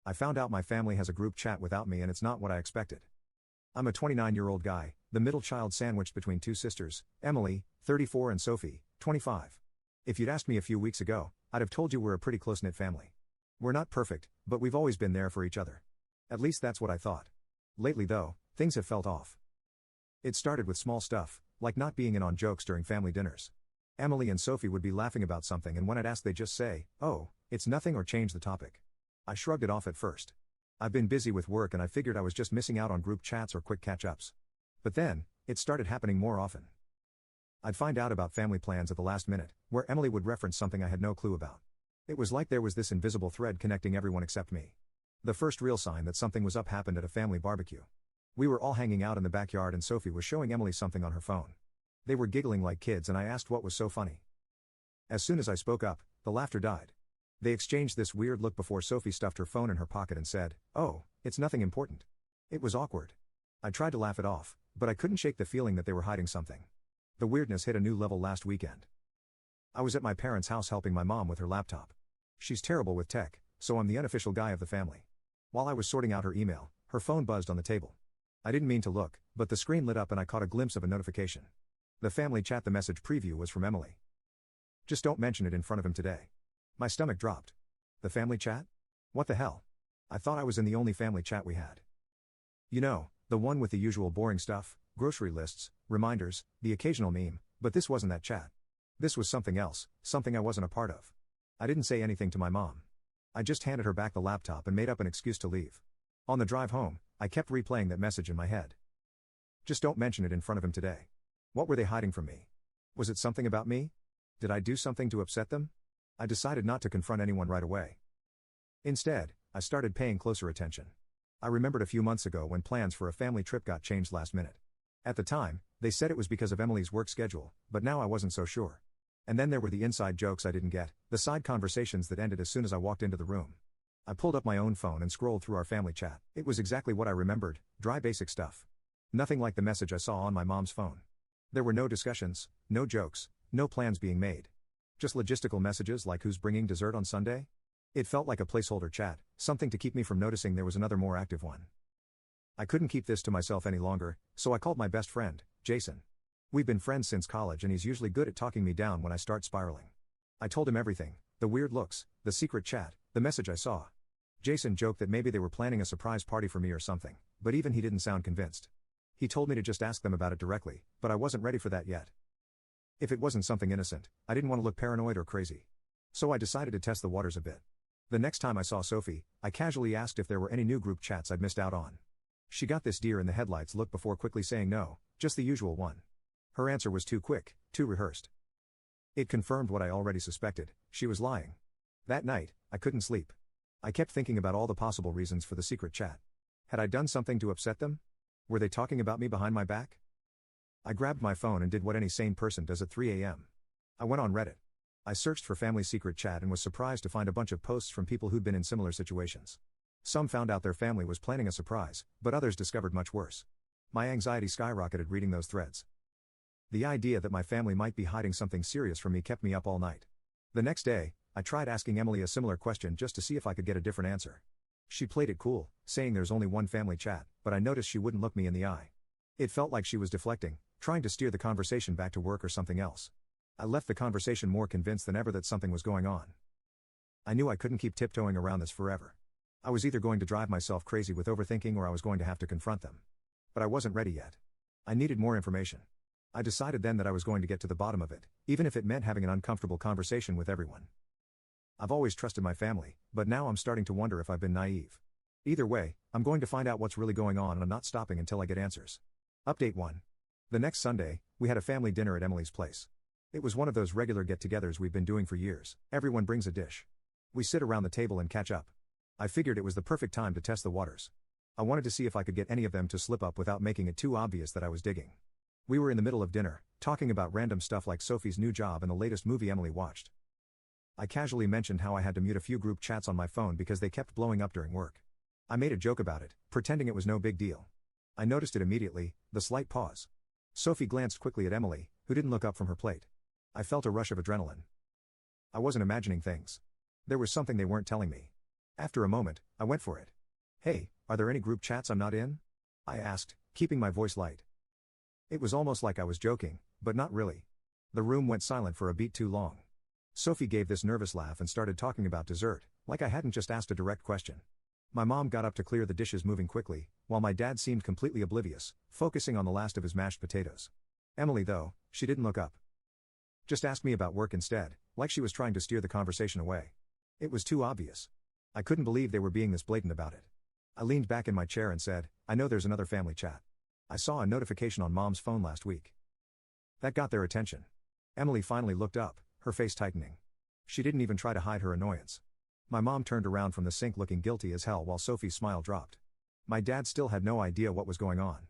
I found out my family has a group chat without me and it's not what I expected. I'm a 29-year-old guy, the middle child sandwiched between two sisters, Emily, 34 and Sophie, 25. If you'd asked me a few weeks ago, I'd have told you we're a pretty close-knit family. We're not perfect, but we've always been there for each other. At least that's what I thought. Lately though, things have felt off. It started with small stuff, like not being in on jokes during family dinners. Emily and Sophie would be laughing about something and when I'd ask they'd just say, "Oh, it's nothing," or change the topic. I shrugged it off at first. I've been busy with work and I figured I was just missing out on group chats or quick catch-ups. But then, it started happening more often. I'd find out about family plans at the last minute, where Emily would reference something I had no clue about. It was like there was this invisible thread connecting everyone except me. The first real sign that something was up happened at a family barbecue. We were all hanging out in the backyard and Sophie was showing Emily something on her phone. They were giggling like kids and I asked what was so funny. As soon as I spoke up, the laughter died. They exchanged this weird look before Sophie stuffed her phone in her pocket and said, "Oh, it's nothing important." It was awkward. I tried to laugh it off, but I couldn't shake the feeling that they were hiding something. The weirdness hit a new level last weekend. I was at my parents' house helping my mom with her laptop. She's terrible with tech, so I'm the unofficial guy of the family. While I was sorting out her email, her phone buzzed on the table. I didn't mean to look, but the screen lit up and I caught a glimpse of a notification. The family chat. The message preview was from Emily. "Just don't mention it in front of him today." My stomach dropped. The family chat? What the hell? I thought I was in the only family chat we had. You know, the one with the usual boring stuff, grocery lists, reminders, the occasional meme, but this wasn't that chat. This was something else, something I wasn't a part of. I didn't say anything to my mom. I just handed her back the laptop and made up an excuse to leave. On the drive home, I kept replaying that message in my head. Just don't mention it in front of him today. What were they hiding from me? Was it something about me? Did I do something to upset them? I decided not to confront anyone right away. Instead, I started paying closer attention. I remembered a few months ago when plans for a family trip got changed last minute. At the time, they said it was because of Emily's work schedule, but now I wasn't so sure. And then there were the inside jokes I didn't get, the side conversations that ended as soon as I walked into the room. I pulled up my own phone and scrolled through our family chat. It was exactly what I remembered, dry basic stuff. Nothing like the message I saw on my mom's phone. There were no discussions, no jokes, no plans being made. Just logistical messages like who's bringing dessert on Sunday? It felt like a placeholder chat, something to keep me from noticing there was another more active one. I couldn't keep this to myself any longer, so I called my best friend, Jason. We've been friends since college and he's usually good at talking me down when I start spiraling. I told him everything, the weird looks, the secret chat, the message I saw. Jason joked that maybe they were planning a surprise party for me or something, but even he didn't sound convinced. He told me to just ask them about it directly, but I wasn't ready for that yet. If it wasn't something innocent, I didn't want to look paranoid or crazy. So I decided to test the waters a bit. The next time I saw Sophie, I casually asked if there were any new group chats I'd missed out on. She got this deer in the headlights look before quickly saying no, just the usual one. Her answer was too quick, too rehearsed. It confirmed what I already suspected, she was lying. That night, I couldn't sleep. I kept thinking about all the possible reasons for the secret chat. Had I done something to upset them? Were they talking about me behind my back? I grabbed my phone and did what any sane person does at 3 a.m. I went on Reddit. I searched for family secret chat and was surprised to find a bunch of posts from people who'd been in similar situations. Some found out their family was planning a surprise, but others discovered much worse. My anxiety skyrocketed reading those threads. The idea that my family might be hiding something serious from me kept me up all night. The next day, I tried asking Emily a similar question just to see if I could get a different answer. She played it cool, saying there's only one family chat, but I noticed she wouldn't look me in the eye. It felt like she was deflecting, trying to steer the conversation back to work or something else. I left the conversation more convinced than ever that something was going on. I knew I couldn't keep tiptoeing around this forever. I was either going to drive myself crazy with overthinking or I was going to have to confront them. But I wasn't ready yet. I needed more information. I decided then that I was going to get to the bottom of it, even if it meant having an uncomfortable conversation with everyone. I've always trusted my family, but now I'm starting to wonder if I've been naive. Either way, I'm going to find out what's really going on and I'm not stopping until I get answers. Update 1. The next Sunday, we had a family dinner at Emily's place. It was one of those regular get-togethers we've been doing for years. Everyone brings a dish. We sit around the table and catch up. I figured it was the perfect time to test the waters. I wanted to see if I could get any of them to slip up without making it too obvious that I was digging. We were in the middle of dinner, talking about random stuff like Sophie's new job and the latest movie Emily watched. I casually mentioned how I had to mute a few group chats on my phone because they kept blowing up during work. I made a joke about it, pretending it was no big deal. I noticed it immediately, the slight pause. Sophie glanced quickly at Emily, who didn't look up from her plate. I felt a rush of adrenaline. I wasn't imagining things. There was something they weren't telling me. After a moment, I went for it. Hey, are there any group chats I'm not in? I asked, keeping my voice light. It was almost like I was joking, but not really. The room went silent for a beat too long. Sophie gave this nervous laugh and started talking about dessert, like I hadn't just asked a direct question. My mom got up to clear the dishes moving quickly, while my dad seemed completely oblivious, focusing on the last of his mashed potatoes. Emily, though, she didn't look up. Just asked me about work instead, like she was trying to steer the conversation away. It was too obvious. I couldn't believe they were being this blatant about it. I leaned back in my chair and said, I know there's another family chat. I saw a notification on Mom's phone last week. That got their attention. Emily finally looked up, her face tightening. She didn't even try to hide her annoyance. My mom turned around from the sink looking guilty as hell while Sophie's smile dropped. My dad still had no idea what was going on.